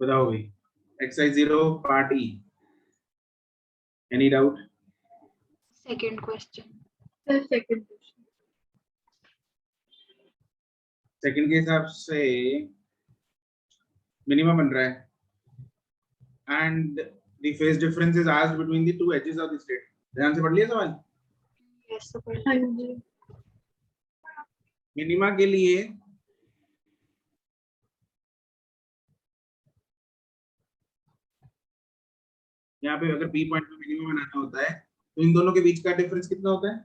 बताओ भाई। Exercise 0 part E. Any doubt? Second question. Second question. Second के हिसाब से मिनिमम बन रहा है and the phase difference is asked between the two edges of the slit. ध्यान से पढ़ लिया सवाल। Yes sir. हाँ जी। मिनिमा के लिए यहाँ पे अगर बी पॉइंट पे मिनिमम बनाना होता है तो इन दोनों के बीच का डिफरेंस कितना होता है?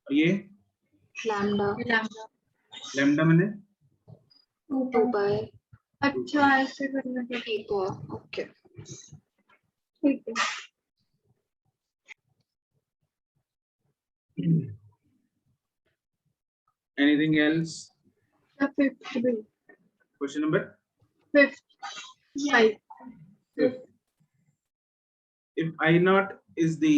और ये लैम्डा लैम्डा मैंने 2 बाय अच्छा ऐसे करना है। ठीक है। ओके ठीक है। Anything else? फिफ्थ भी। Question number fifth 5। if I naught is the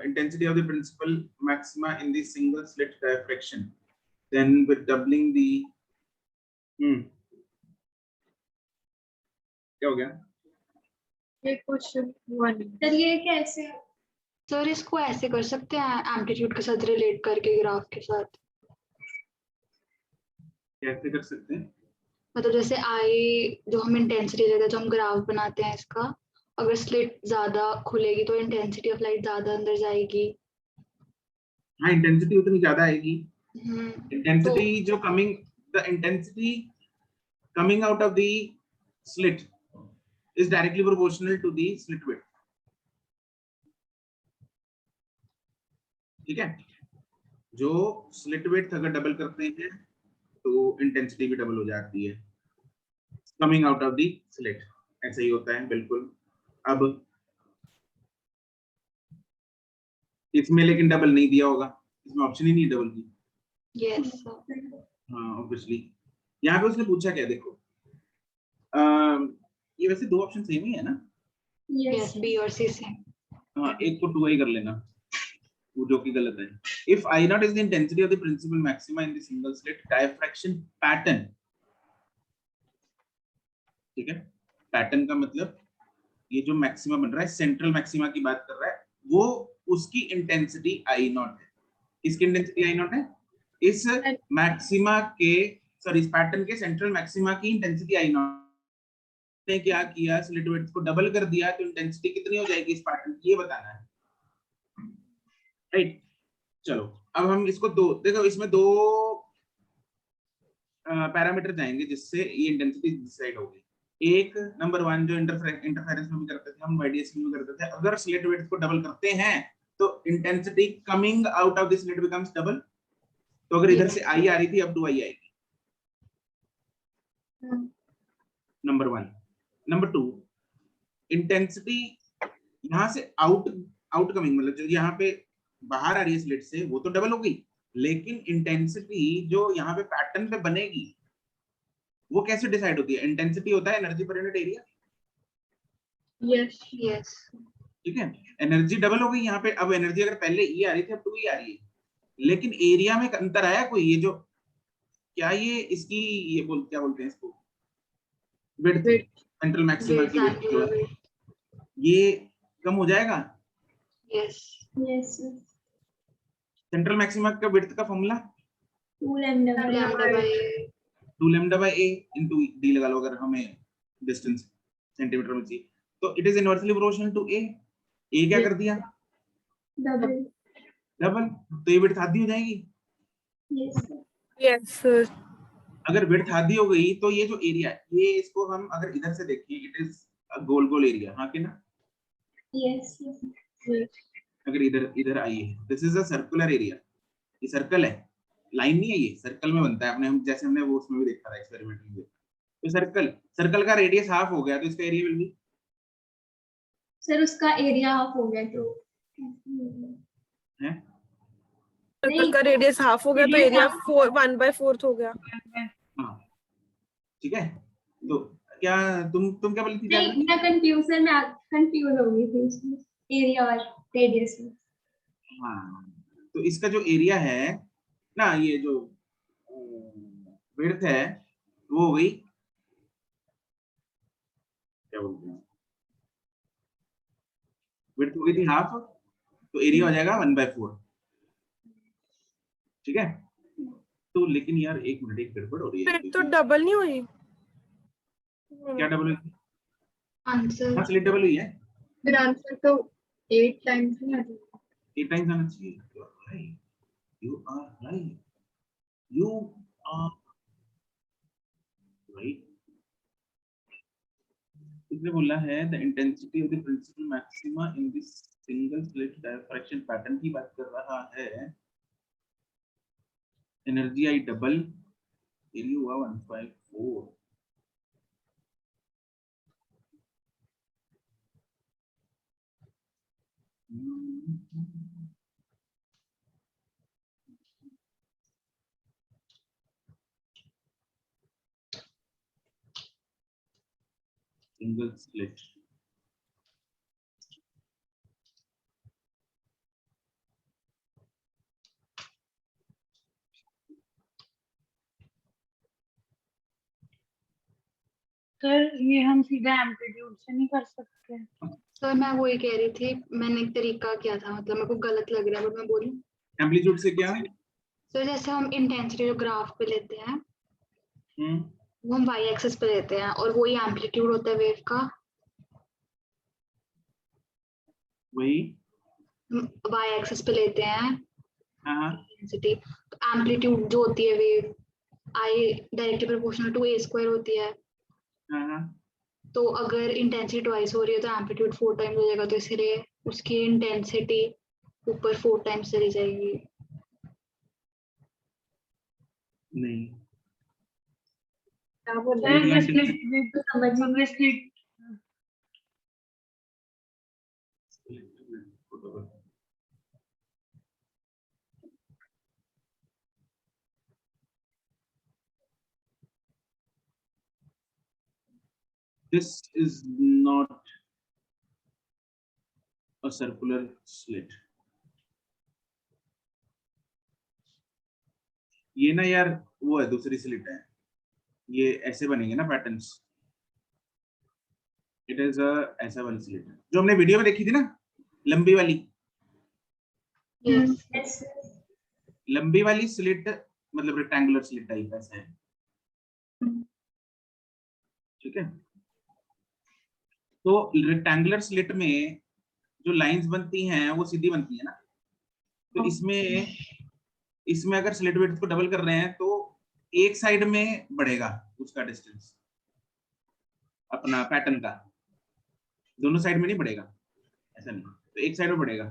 intensity of the principal maxima in the single slit diffraction, then with doubling the क्या हो गया? ये क्वेश्चन 1। सर ये कैसे? सर इसको ऐसे कर सकते हैं एम्पलीट्यूड के साथ रिलेट करके ग्राफ के साथ। कैसे कर सकते हैं? मतलब जैसे आई जो हम इंटेंसिटी लेते हैं, जो हम ग्राफ बनाते हैं इसका, अगर स्लिट ज्यादा खुलेगी तो इंटेंसिटी ऑफ लाइट ज्यादा अंदर जाएगी। हाँ, इंटेंसिटी उतनी ज्यादा आएगी। हम्म, इंटेंसिटी जो the intensity coming out of the slit is directly proportional to the slit width. ठीक है, जो स्लिट विड्थ अगर डबल करते हैं तो इंटेंसिटी भी डबल हो जाती है coming out of the slit. ऐसा ही होता है बिल्कुल। अब इसमें लेकिन डबल नहीं दिया होगा, इसमें ऑप्शन ही नहीं डबल की। यस हाँ ऑब्वियसली। यहाँ पे उसने पूछा क्या, देखो ये वैसे दो ऑप्शन सेम ही है ना। यस बी और सी से। हाँ, एक को 2i कर लेना, वो जो कि गलत है। If I naught is the intensity of the principal maxima in the single slit diffraction pattern, ठीक है, पैटर्न का मतलब ये जो मैक्सिमा बन रहा है, सेंट्रल मैक्सिमा की बात कर रहा है, वो उसकी इंटेंसिटी I naught है। इसकी इंटेंसिटी I naught है, इस मैक्सिमा के सॉरी इस पैटर्न के सेंट्रल मैक्सिमा की इंटेंसिटी I naught ने क्या किया, स्लिट विड्थ को डबल कर दिया, तो इंटेंसिटी कितनी हो जाएगी इस पैटर्न की, ये बताना है। राइट, चलो अब हम इसको देखो इसमें दो पैरामीटर जाएंगे जिससे ये इंटेंसिटी डिसाइड होगी। एक नंबर 1 जो इंटरफेरेंस में भी करते थे हम, रेडिएशन में करते थे, अगर स्लिट विड्थ को डबल करते हैं तो intensity coming out of the slit becomes double. तो अगर इधर से आई आ रही थी, अब 2i आएगी। नंबर 1। नंबर 2, इंटेंसिटी यहां से आउट कमिंग, मतलब जो यहाँ पे बाहर आ रही है स्लिट से, वो तो डबल हो गई, लेकिन इंटेंसिटी जो यहाँ पे पैटर्न पे बनेगी वो कैसे डिसाइड होती है? इंटेंसिटी होता है energy per unit area. Yes ठीक है, एनर्जी डबल हो गई यहाँ पे। अब एनर्जी अगर पहले ई आ रही थी, अब 2e आ रही है, लेकिन एरिया में अंतर आया कोई? ये जो क्या ये इसकी ये क्या बोलते हैं इसको, विड्थ, सेंट्रल मैक्सिमा की विड्थ, ये कम हो जाएगा। यस सेंट्रल मैक्सिमा का विड्थ का formula 2 lambda by 2 lambda by a into d लगा लो, अगर हमें डिस्टेंस सेंटीमीटर में चाहिए तो it is inversely proportional to a। a क्या कर दिया? डबल। तो ये विड्थ आधी हो जाएगी। Yes sir. अगर विड्थ आधी हो गई तो ये जो एरिया है, ये इसको हम अगर इधर से देखें, it is goal goal area, हाँ कि ना? यस अगर इधर आइए, this is a circular area, ये सर्कल है, लाइन नहीं है, ये सर्कल में बनता है। अपने हम जैसे हमने वो उसमें भी देखा था, एक्सपेरिमेंट में देखा। तो सर्कल का रेडियस हाफ हो गया, तो इसका एरिया विल बी सर उसका एरिया हाफ हो गया तो है, सर्कल का रेडियस हाफ हो गया तो एरिया 1/4 हो गया। हाँ ठीक है। तो क्या तुम क्या बोली थी? नहीं, मैं कंफ्यूज हो गई थी इसमें एरिया और रेडियस में। हाँ, तो इसका जो एरिया है ना, ये जो विड्थ है वो हो गई, क्या बोलते हैं, विड्थ हो गई थी हाफ, तो एरिया हो जाएगा 1/4। ठीक है, तो लेकिन यार एक मिनट, एक गड़बड़ हो रही है, फिर तो डबल नहीं हुई। क्या डबल हुई? आंसर हाँ, स्लिट डबल हुई है, फिर आंसर तो 8 टाइम्स नहीं आ जाएगा। 8 टाइम्स आना चाहिए। You are right. You are right. इसने बोला है the intensity of the principal maxima in this single slit diffraction pattern की बात कर रहा है। एनर्जी आई डबल, एरिया हुआ 154। सिंगल स्लिट सर ये हम सीधा एम्पलीट्यूड से नहीं कर सकते। सर मैं वही कह रही थी, मैंने एक तरीका किया था, मतलब मेरे को गलत लग रहा है बट मैं बोलूं। एम्पलीट्यूड से क्या है? सर जैसे हम इंटेंसिटी जो ग्राफ पे लेते हैं हम्म, वो हम वाई एक्सिस पे लेते हैं और वही एम्पलीट्यूड होता है वेव का, वही। वाई एक्सिस पे लेते हैं हाँ इंटेंसिटी, तो एम्पलीट्यूड जो होती है wave I directly proportional to A square होती है। हाँ, तो अगर इंटेंसिटी ट्वाइस हो रही है तो एम्पलीट्यूड 4 टाइम्स हो जाएगा, तो इसलिए उसकी इंटेंसिटी ऊपर 4 टाइम्स चली जाएगी। नहीं, क्या बोल सर रहे ये हैं? स्लिट तो समझ ही हमें slit this is not a circular slit. ये ना यार वो है, दूसरी स्लिट है, ये ऐसे बनेंगे ना पैटर्न्स। इट इज अ ऐसा वाली स्लिट है जो हमने वीडियो में देखी थी ना, लंबी वाली। Yes Yes. लंबी वाली स्लिट मतलब रेक्टेंगुलर स्लिट टाइप ऐसा है। ठीक है, तो रेक्टेंगुलर स्लिट में जो लाइंस बनती हैं वो सीधी बनती है ना, तो इसमें अगर स्लिट विड्थ को डबल कर रहे हैं तो एक साइड में बढ़ेगा उसका डिस्टेंस अपना पैटर्न का, दोनों साइड में नहीं बढ़ेगा, ऐसा नहीं, तो एक साइड में बढ़ेगा।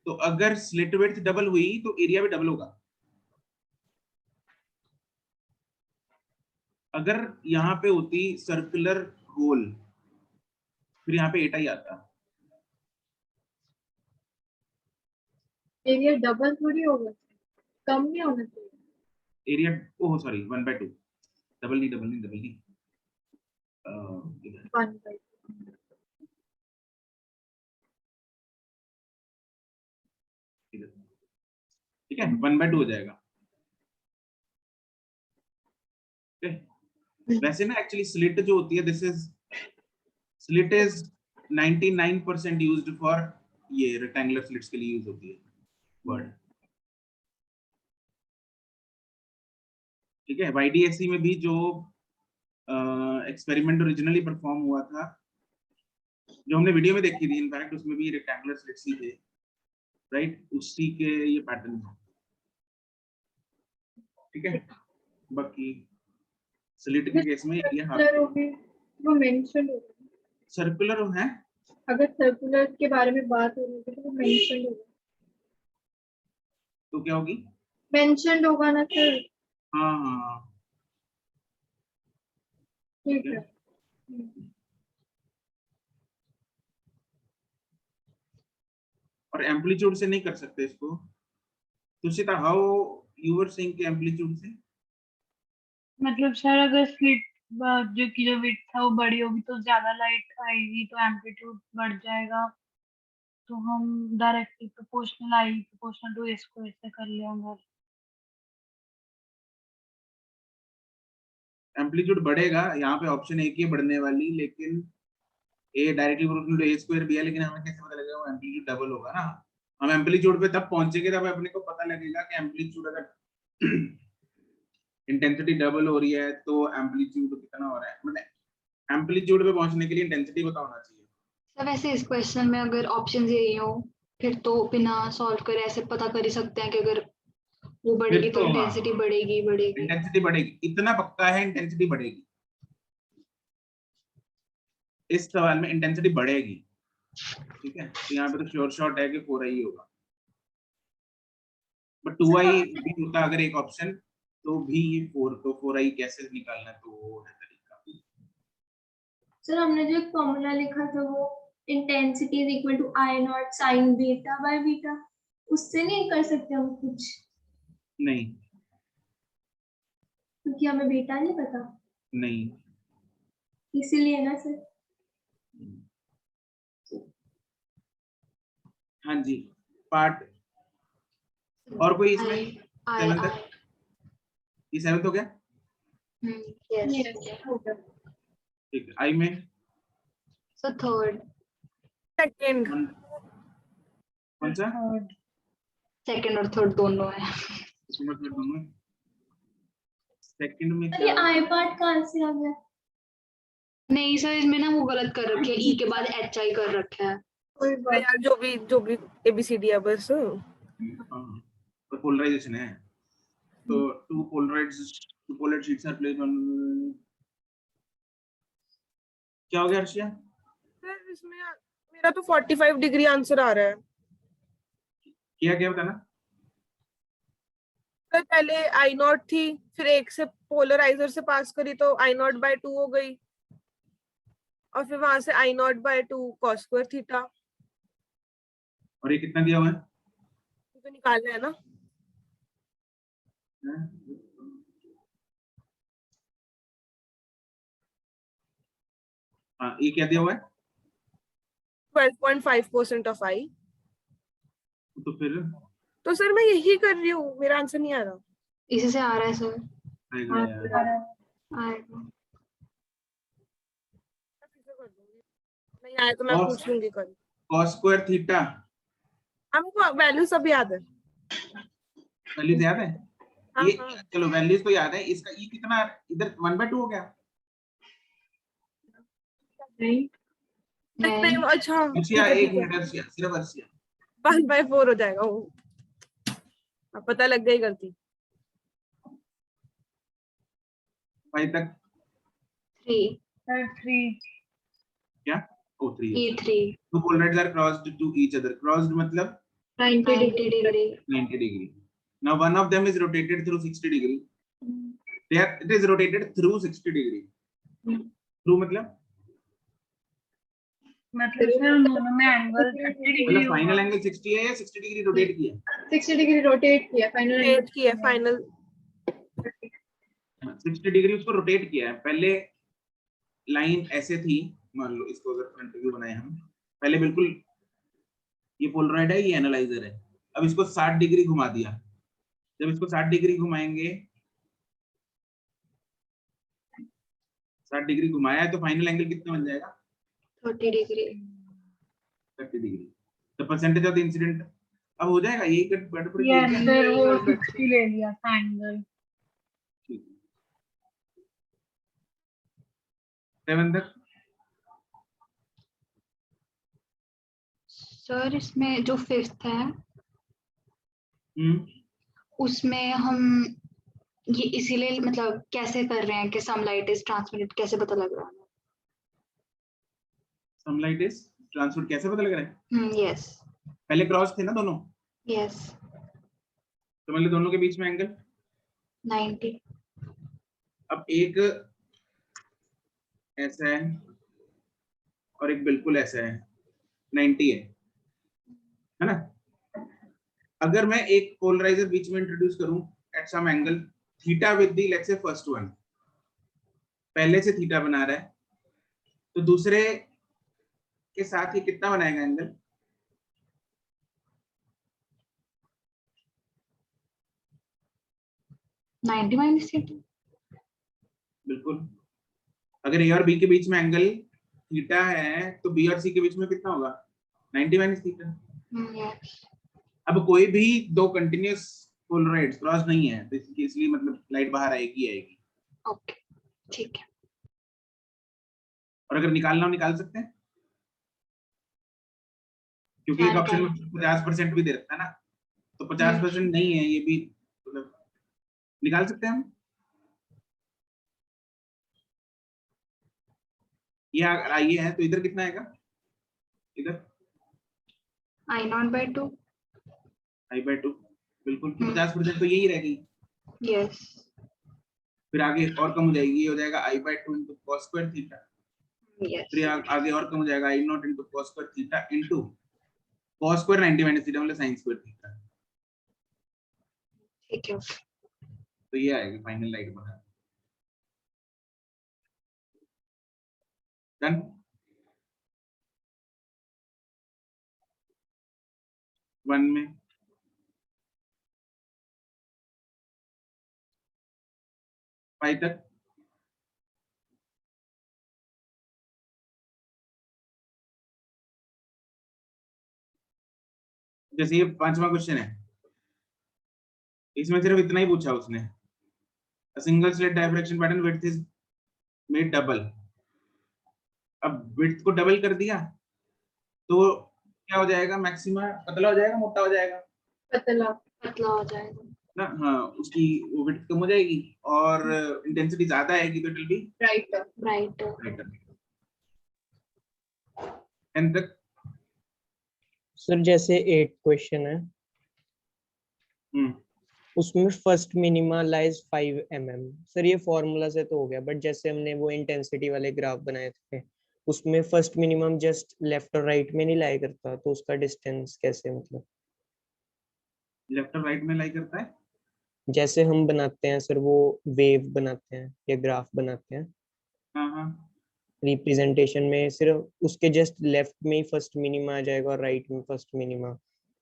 तो अगर स्लिट विड्थ डबल हुई तो एरिया भी डबल होगा। अगर यहाँ पे होती सर्कुलर होल फिर यहाँ पे एटा ही आता। एरिया डबल थोड़ी होगा, कम नहीं होना चाहिए। एरिया, ओह सॉरी, 1/2, डबल नहीं, डबल नहीं, डबल नहीं, इधर 1/2। इधर, ठीक है, 1/2 हो जाएगा। ठीक है, वैसे ना एक्चुअली स्लिट जो होती है, this is slit is 99% used for ये रेक्टेंगुलर स्लिट्स के लिए यूज होती है वर्ड। ठीक है, YDSC में भी जो एक्सपेरिमेंट ओरिजिनली परफॉर्म हुआ था, जो हमने वीडियो में देखी थी, इनफैक्ट उसमें भी रेक्टेंगुलर स्लिट्स ही थे, राइट, उसी के ये पैटर्न है। ठीक है, बाकी स्लिट के केस में एरिया हाफ सर्कुलर होगी वो मेंशन होगा। सर्कुलर है, अगर सर्कुलर के बारे में बात हो रही है तो वो मेंशन होगा। तो क्या होगी? मेंशन होगा ना सर। हाँ हाँ, ठीक है। और एम्पलीट्यूड से नहीं कर सकते इसको। Tushita, how you were saying कि एम्पलीट्यूड से? मतलब सर अगर स्लिट जो की जो विड्थ था वो बड़ी होगी तो ज्यादा लाइट आएगी तो एम्पलीट्यूड बढ़ जाएगा, तो हम directly proportional I proportional to A square से कर लेंगे। एम्पलीट्यूड बढ़ेगा, यहाँ पे ऑप्शन एक ही है बढ़ने वाली, लेकिन a directly proportional to A square भी है, लेकिन हमें कैसे पता लगेगा वो एम्पलीट्यूड डबल होगा ना। हम एम्पलीट्यूड पे तब पहुंचेंगे जब अपने को पता लगेगा कि एम्पलीट्यूड अगर इंटेंसिटी डबल हो रही है तो एम्पलीट्यूड कितना हो रहा है, मतलब एम्पलीट्यूड पे पहुंचने के लिए इंटेंसिटी पता होना चाहिए। सर वैसे इस क्वेश्चन में अगर ऑप्शन यही हो फिर तो बिना सॉल्व करे ऐसे पता कर ही सकते हैं कि अगर वो बढ़ेगी तो इंटेंसिटी बढ़ेगी बढ़ेगी। इंटेंसिटी बढ़ेगी, इतना पक्का है इंटेंसिटी बढ़ेगी, इस सवाल में इंटेंसिटी बढ़ेगी, ठीक है। तो यहाँ पे तो श्योर शॉट है कि 4i ही होगा, बट 2i भी होता अगर एक ऑप्शन तो भी ये 4, तो 4i कैसे निकालना, तो वो है तरीका। सर हमने जो एक फॉर्मूला लिखा था वो intensity is equal to I naught sine beta by beta, उससे नहीं कर सकते हम कुछ? नहीं क्योंकि हमें बीटा नहीं पता, नहीं, इसीलिए ना सर। हाँ जी, पार्ट और कोई इसमें आई आई 7 तक, ये 7 हो गया, यस ठीक है। आई में सो थर्ड सेकंड कौन सा, सेकंड और थर्ड दोनों है। सेकंड में सर ये क्या, आई पार्ट कहाँ से आ गया? नहीं सर इसमें ना वो गलत कर रखे है, ई के बाद एच आई कर रखा है। कोई बात यार, जो भी ABCD है बस। तो पोलराइजेशन है, तो two polar sheets are placed on, क्या हो गया अर्शिया? सर इसमें मेरा तो 45 डिग्री आंसर आ रहा है। क्या बताना? सर पहले I0 थी, फिर एक से पोलराइजर से पास करी तो I0/2 हो गई, और फिर वहां से I0/2 cos स्क्वायर थीटा। और ये कितना दिया हुआ है? तो निकालना है ना। हाँ, ये क्या दिया हुआ है? 12.5% ऑफ I। तो फिर तो सर मैं यही कर रही हूँ, मेरा आंसर नहीं आ रहा। इसी से आ रहा है सर, आएगा यार। आएगा। नहीं आया तो मैं और पूछ लूंगी कल। cos स्क्वायर थीटा हमको वैल्यू सब याद है। वैल्यूज याद है? हाँ, ये हाँ। चलो वैल्यूज तो याद है, इसका ई कितना इधर 1/2 हो गया? नहीं, अच्छा अर्शिया ठीक है एक ठीक है, मिनट, अर्शिया सिर्फ अर्शिया 1/4 हो जाएगा वो। अब पता लग गई गलती। 5 तक 3 क्या? ओ 3 है। E3 two polaroids are crossed to each other, crossed मतलब 90 degree 90 degree. Now one of them is rotated through 60 degree. It is rotated through 60 degree. Through मतलब सर उन दोनों में एंगल 30 डिग्री मतलब फाइनल एंगल 60 है या 60 डिग्री रोटेट किया? 60 degree rotate किया, फाइनल रोटेट किया फाइनल। 60 डिग्री उसको रोटेट किया है। पहले लाइन ऐसे थी, मान लो इसको अगर फ्रंट व्यू बनाए हम, पहले बिल्कुल ये पोलराइड है, ये एनालाइजर है, अब इसको 60 डिग्री घुमा दिया। जब इसको 60 डिग्री घुमाएंगे, 60 डिग्री घुमाया है तो फाइनल एंगल कितना बन जाएगा? 30 degree 30 degree. The percentage of the incident अब हो जाएगा, यही गड़बड़ यस सर वो 60 ले लिया था एंगल। 7 तक सर इसमें जो फिफ्थ है उसमें हम ये इसीलिए मतलब कैसे कर रहे हैं कि सम लाइट इज ट्रांसमिटेड, कैसे पता लग रहा है? सम लाइट इज ट्रांसमिट कैसे पता लग रहा है? यस पहले क्रॉस थे ना दोनों, यस तो मतलब दोनों के बीच में एंगल 90। अब एक ऐसा है और एक बिल्कुल ऐसा है, 90 है ना? अगर मैं एक पोलराइजर बीच में इंट्रोड्यूस करूं at some angle theta with the let's say first one पहले से थीटा बना रहा है, तो दूसरे के साथ ये कितना बनाएगा एंगल? -90 थीटा बिल्कुल। अगर ए और बी के बीच में एंगल थीटा है तो बी और सी के बीच में कितना होगा? 90 माइनस थीटा। yes. अब कोई भी दो कंटिन्यूअस पोलराइड्स क्रॉस नहीं है तो इसलिए मतलब लाइट बाहर आएगी। ओके, ठीक है। और अगर निकालना हो निकाल सकते हैं, क्योंकि एक ऑप्शन में 50% भी दे रखा है ना, तो 50% नहीं है ये भी, मतलब निकाल सकते हैं हम। ये है तो इधर कितना आएगा? इधर I0/2। I/2 बिल्कुल, 50% तो यही रह गई। यस। फिर आगे और कम हो जाएगी, ये हो जाएगा I/2 into cos square theta. Yes, फिर आगे और कम हो जाएगा I0 into cos square theta into cos square 90 minus theta मतलब sin square थीटा। ठीक है। तो ये आएगा फाइनल लाइट बना। डन। वन में फाइव तक जैसे ये 5वां क्वेश्चन है, इसमें सिर्फ इतना ही पूछा उसने, a single slit diffraction pattern width is made double। अब width को डबल कर दिया तो क्या हो जाएगा? मैक्सिमा पतला हो जाएगा, मोटा हो जाएगा? पतला। पतला हो जाएगा ना, हाँ, उसकी वो width कम हो जाएगी और इंटेंसिटी ज्यादा आएगी तो it will be brighter. Brighter. And तक। सर जैसे 8 क्वेश्चन है, उसमें first minima lies 5 mm। Sir ये फॉर्मूला से तो हो गया, बट जैसे हमने वो इंटेंसिटी वाले ग्राफ बनाए थे उसमें फर्स्ट मिनिमम जस्ट लेफ्ट और राइट में नहीं लाई करता, तो उसका डिस्टेंस कैसे, मतलब लेफ्ट और राइट में लाई करता है? जैसे हम बनाते हैं सर वो वेव बनाते हैं या ग्राफ बनाते हैं हाँ हाँ रिप्रेजेंटेशन में, सिर्फ उसके जस्ट लेफ्ट में ही फर्स्ट मिनिमा आ जाएगा और राइट में फर्स्ट मिनिमा।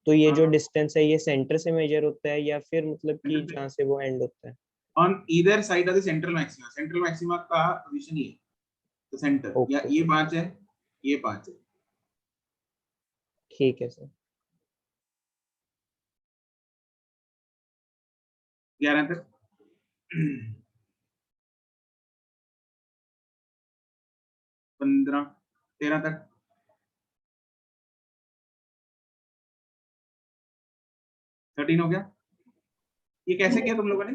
तो ये जो हाँ। डिस्टेंस है ये सेंटर से मेजर होता है या फिर मतलब कि सेंटर से। जहाँ से वो एंड होता है? on either side of the central maxima। central maxima का पोजीशन ये, तो सेंटर या ओके ये 5 है, ये 5 है। ठीक है सर। 11 तक। 15 13 तक। 13 हो गया। ये कैसे किया तुम लोगों ने?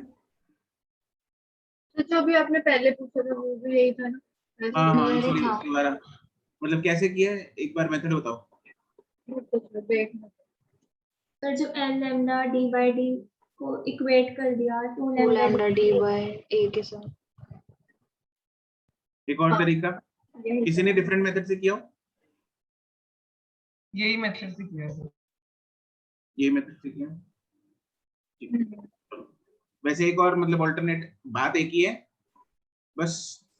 तो जो भी आपने पहले पूछा था वो भी यही था ना? हाँ हाँ, वही इसलिए था। दोबारा, मतलब कैसे किया है एक बार मेथड बताओ। देखना। पर जो L lambda d by d को इक्वेट कर दिया 2 2 lambda लैम्डा डी बाय ए के साथ। एक और हाँ। तरीका यही किसी ने डिफरेंट मेथड से किया हो? यही मेथड से किया है। ये मेथड से किया। वैसे एक और मतलब अल्टरनेट बात एक ही है, बस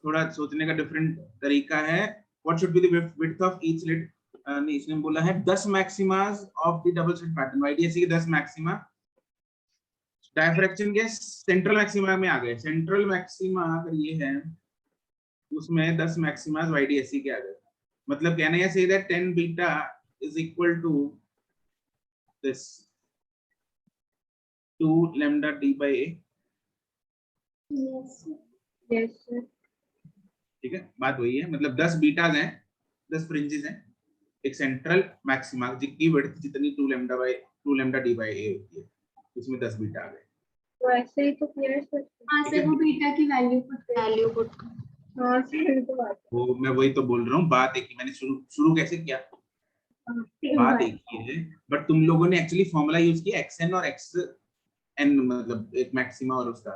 थोड़ा सोचने का डिफरेंट तरीका है। What should be the width of each slit? नहीं, इसने बोला है 10 maximas of the double slit pattern. YDSC के 10 मैक्सिमा डायफ्रैक्शन के सेंट्रल मैक्सिमा में आ गए। सेंट्रल मैक्सिमा अगर ये है उसमें 10 मैक्सिमास वाईडीएससी के आ गए। मतलब कहना है say that 10 beta is equal to this 2 lambda d by a। yes yes ठीक है, बात वही है, मतलब 10 बीटाज हैं, 10 फ्रिंजेस हैं, एक सेंट्रल मैक्सिमा जिसकी विड्थ जितनी 2 lambda d by a होती है, इसमें 10 बीटा आ गए। तो ऐसे ही तो किया है सर। वहां से वो बीटा की वैल्यू पुट कर वैल्यू पुट। हाँ सर तो बात वो मैं वही तो बोल रहा हूँ, बात एक ही, मैंने शुरू कैसे किया, बात एक ही है, बट तुम लोगों ने एक्चुअली फॉर्मूला यूज किया xn और xn, मतलब एक मैक्सिमा और उसका,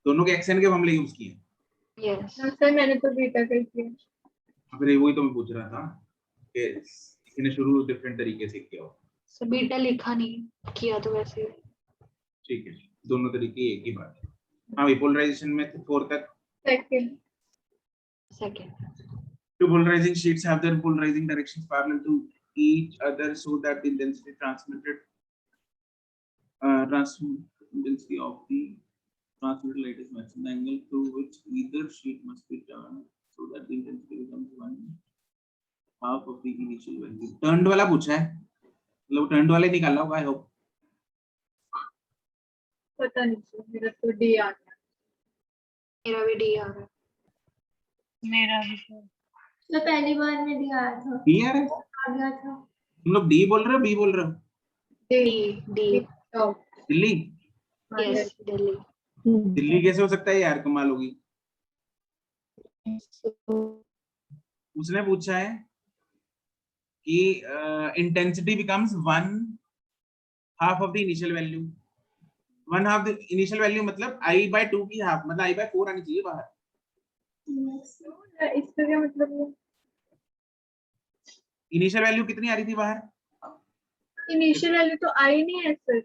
दोनों के xn के फॉर्मूले यूज किए। यस। सर मैंने तो बीटा का ही किया। फिर वही तो मैं पूछ रहा था कि किसी ने शुरू डिफरेंट तरीके से किया हो। सो बीटा लिखा नहीं, किया तो वैसे। ठीक है, दोनों तरीके एक ही बात है। हाँ भाई, पोलराइजेशन में 4 तक। Second Two polarizing sheets have their polarizing directions parallel to each other so that the intensity of the transmitted light is maximum, the angle through which either sheet must be turned so that the intensity becomes 1/2 of the initial value. Turned वाला पूछा है, मतलब turned वाले निकाला होगा, I hope. पता नहीं sir, मेरा तो डी आ गया। मेरा भी डी आ रहा है। मेरा भी सर। तो पहली बार में डी आया था, D आ रहा है? आ गया था। तुम लोग D बोल रहे हो, B बोल रहे हो? डी दिल्ली? यस दिल्ली। दिल्ली कैसे हो सकता है यार, कमाल होगी। उसने पूछा है कि intensity becomes 1/2 of the initial value. 1/2 the initial value मतलब I/2 की हाफ, मतलब I/4 आनी चाहिए बाहर। इसका क्या मतलब है? इनिशियल वैल्यू कितनी आ रही थी बाहर? इनिशियल वैल्यू तो आई नहीं है सर।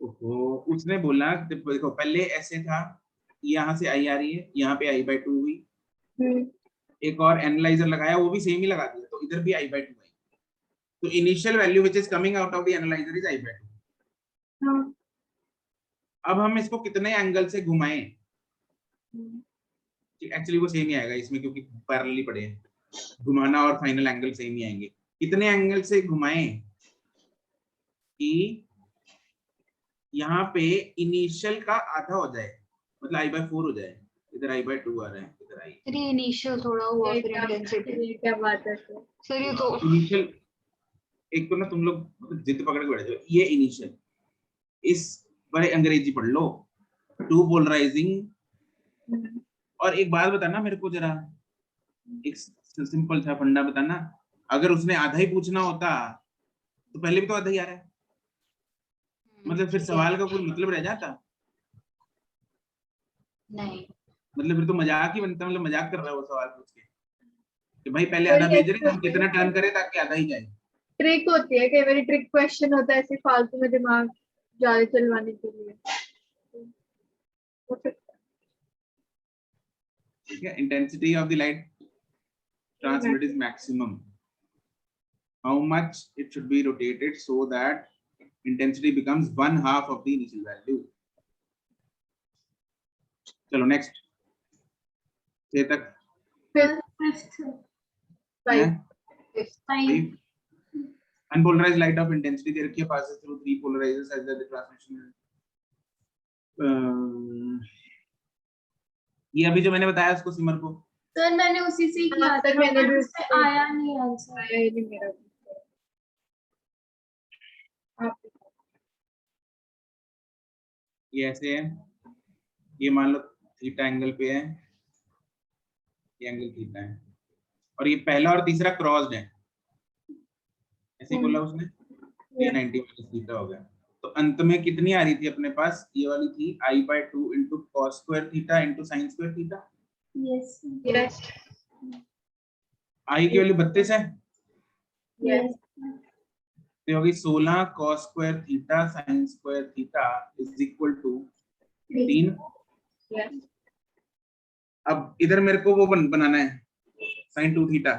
ओहो, उसने बोला देखो पहले ऐसे था, यहाँ से I आ रही है, यहाँ पे I/2 हुई, एक और एनालाइजर लगाया, वो भी सेम ही लगा दिया, तो इधर भी I/2 आई। तो initial value which is coming out of the analyser is I/2। हाँ। अब हम इसको कितने एंगल से घुमाएं? एक्चुअली वो सेम ही आएगा इसमें, क्योंकि पैरेलली पड़े हैं, घुमाना और फाइनल एंगल सेम ही आएंगे। कितने एंगल से घुमाएं कि यहाँ पे इनिशियल का आधा हो जाए, मतलब I/4 हो जाए। इधर I/2 आ रहा है, इधर I। सर ये इनिशियल थोड़ा हुआ, फिर इंटेंसिटी। ये क्या बात है सर? सर ये तो इनिशियल, एक तो ना तुम लोग मतलब जिद पकड़ के बैठ जाओ, ये इनिशियल, इस बड़े अंग्रेजी पढ़ लो, टू पोलराइजिंग। और एक बात बताना मेरे को जरा, एक सिंपल सा फंडा बताना, अगर उसने आधा ही पूछना होता तो पहले भी तो आधा ही आ रहा है, मतलब फिर सवाल का कोई मतलब रह जाता? नहीं, मतलब फिर तो मजाक ही बनता, मतलब मजाक कर रहा है वो सवाल पूछ के कि भाई पहले आधा भेज रहे, हम कितना टर्न करें ताकि आधा ही जाए। ट्रिक होती है, कई बार ट्रिक क्वेश्चन होता है ऐसे फालतू में दिमाग ज्यादा चलवाने के लिए। हो सकता है। ठीक है, intensity of the light transmitted is maximum. How much it should be rotated so that intensity becomes 1/2 of the initial value. चलो नेक्स्ट, ये तक फिर fifth five unpolarized light of intensity दे रखी है, passes through 3 polarizers as the transmission। ये अभी जो मैंने बताया उसको सिमर को, सर मैंने उसी से किया हाँ, था, सर, मैंने भी उससे उससे- आया नहीं आंसर। आया ही नहीं मेरा भी। आप ये ऐसे है, ये मान लो थीटा एंगल पे है, ये एंगल थीटा है, और ये पहला और तीसरा क्रॉस्ड है, ऐसे ही बोला उसने, ये 90 माइनस थीटा हो गया। तो अंत में कितनी आ रही थी अपने पास, ये वाली थी I/2 into cos square theta into sine square theta. Yes yes I की वैल्यू 32 है, यस तो होगी 16 cos square theta sine square theta is equal to 3। Yes अब इधर मेरे को वो बनाना है sin 2 थीटा,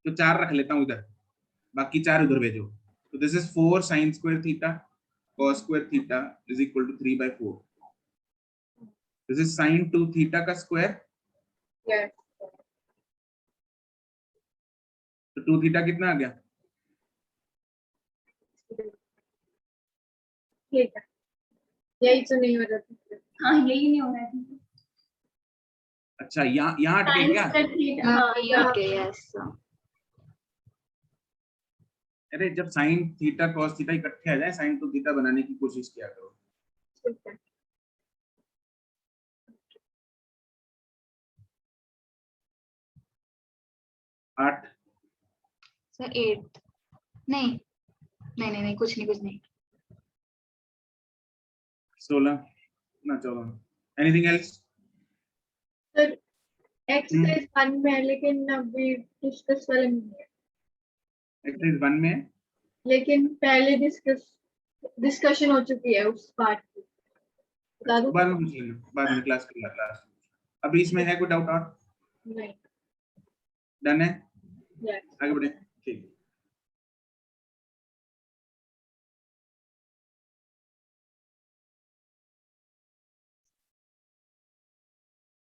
तो 4 रख लेता हूँ इधर, बाकी 4 उधर भेजो। तो this is 4 sin square theta cos square theta is equal to 3/4। This is sin 2 theta का स्क्वायर, यस तो 2 थीटा कितना आ गया? ठीक है, यही तो नहीं हो रहा था। हाँ यही नहीं हो रहा था। अच्छा, यहाँ अटके क्या? Okay yes. अरे जब sin थीटा cos थीटा इकट्ठे आ जाए, sin 2 थीटा बनाने की कोशिश किया करो। ठीक है। 8 सर 8 नहीं नहीं नहीं नहीं कुछ नहीं 16 ना 14। Anything else? सर एक्सरसाइज 1 में है, लेकिन अभी डिस्कस वाले में नहीं है, एक्सरसाइज 1 में है? लेकिन पहले डिस्कशन हो चुकी है उस पार्ट की। बता दूं? बाद में पूछ लेना, बाद में क्लास क्लास। अभी इसमें है कोई डाउट और? नहीं। डन है, यस आगे बढ़े।